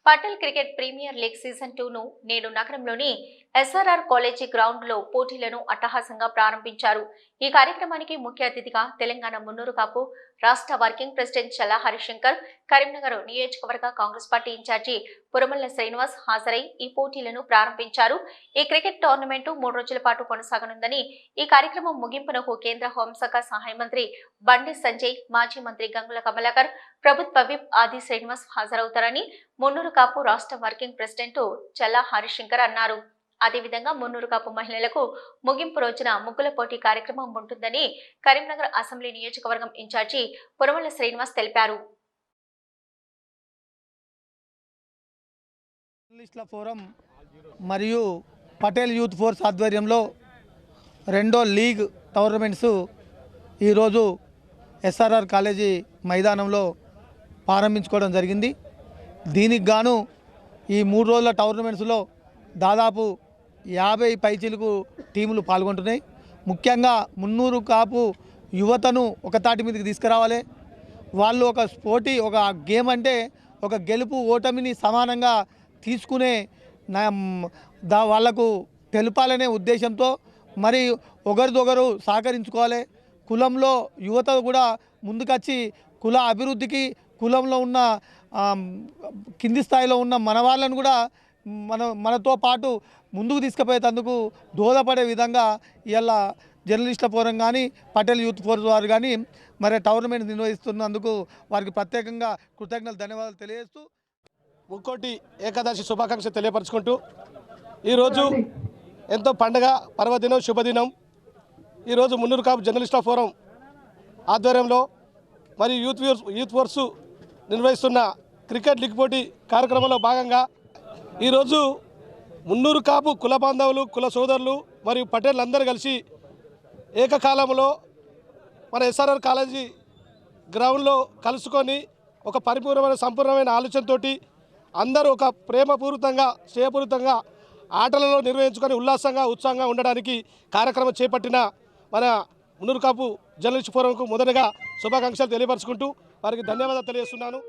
Patel cricket premier league season 2 ను నేడు నగరంలోని ఎస్ఆర్ఆర్ కాలేజీ గ్రౌండ్ లో పోటీలను అట్టహాసంగా ప్రారంభించారు. ఈ కార్యక్రమానికి ముఖ్య అతిథిగా తెలంగాణ మున్నూరు కాపు రాష్ట్ర వర్కింగ్ ప్రెసిడెంట్ చల్లా హరిశంకర్, కరీంనగర్ నియోజకవర్గ కాంగ్రెస్ పార్టీ ఇన్ఛార్జి పురమల్ల శ్రీనివాస్ హాజరై ఈ పోటీలను ప్రారంభించారు. ఈ క్రికెట్ టోర్నమెంట్ 3 రోజుల పాటు కొనసాగనుందని, ఈ కార్యక్రమం ముగింపునకు కేంద్ర హోంశాఖ సహాయ మంత్రి బండి సంజయ్, మాజీ మంత్రి గంగుల కమలాకర్, ప్రభుత్వ విప్ ఆది శ్రీనివాస్ హాజరవుతారని మున్నూరు కాపు రాష్ట్ర వర్కింగ్ ప్రెసిడెంట్ చల్లా హరిశంకర్ అన్నారు. అదేవిధంగా మున్నూరు కాపు మహిళలకు ముగింపు రోజున ముగ్గుల పోటీ కార్యక్రమం ఉంటుందని కరీంనగర్ అసెంబ్లీ నియోజకవర్గం ఇన్ఛార్జి పురమల్ల శ్రీనివాస్ తెలిపారు. జర్నలిస్టుల ఫోరం మరియు పటేల్ యూత్ ఫోర్స్ ఆధ్వర్యంలో రెండో లీగ్ టోర్నమెంట్స్ ఈరోజు ఎస్ఆర్ఆర్ కాలేజీ మైదానంలో ప్రారంభించుకోవడం జరిగింది. దీనికి గాను ఈ 3 రోజుల టోర్నమెంట్స్లో దాదాపు 50 పైచీలకు టీములు పాల్గొంటున్నాయి. ముఖ్యంగా మున్నూరు కాపు యువతను ఒక తాటి మీదకి తీసుకురావాలి. వాళ్ళు ఒక పోటీ, ఒక గేమ్ అంటే ఒక గెలుపు ఓటమిని సమానంగా తీసుకునే వాళ్లకు తెలపాలనే ఉద్దేశంతో మరి ఒకరిదొకరు సహకరించుకోవాలి. కులంలో యువత కూడా ముందుకొచ్చి కుల అభివృద్ధికి, కులంలో ఉన్న కింది స్థాయిలో ఉన్న మన వాళ్ళను కూడా మనతో పాటు ముందుకు తీసుకుపోయేందుకు దోహదపడే విధంగా ఇవాళ జర్నలిస్టుల ఫోరం కానీ పటేల్ యూత్ ఫోర్స్ వారు కానీ మరి టోర్నమెంట్ నిర్వహిస్తున్నందుకు వారికి ప్రత్యేకంగా కృతజ్ఞతలు, ధన్యవాదాలు తెలియజేస్తూ ముక్కోటి ఏకాదశి శుభాకాంక్షలు తెలియపరుచుకుంటూ ఈరోజు ఎంతో పండగ పర్వదినం, శుభదినం. ఈరోజు మున్నూరు కాపు జర్నలిస్టుల ఫోరం ఆధ్వర్యంలో మరి యూత్ ఫోర్సు నిర్వహిస్తున్న క్రికెట్ లీగ్ పోటీ కార్యక్రమంలో భాగంగా ఈరోజు మున్నూరు కాపు కుల బాంధవులు, కుల సోదరులు మరియు పటేళ్ళు అందరూ కలిసి ఏకకాలంలో మన ఎస్ఆర్ఆర్ కాలేజీ గ్రౌండ్లో కలుసుకొని ఒక సంపూర్ణమైన ఆలోచనతోటి అందరూ ఒక ప్రేమపూరితంగా, స్నేహపూరితంగా ఆటలలో నిర్వహించుకొని ఉల్లాసంగా, ఉత్సాహంగా ఉండడానికి కార్యక్రమం చేపట్టిన మన మున్నూరు కాపు జర్నలిస్ట్ ఫోరంకు మొదటగా శుభాకాంక్షలు తెలియపరుచుకుంటూ వారికి ధన్యవాదాలు తెలియజేస్తున్నాను.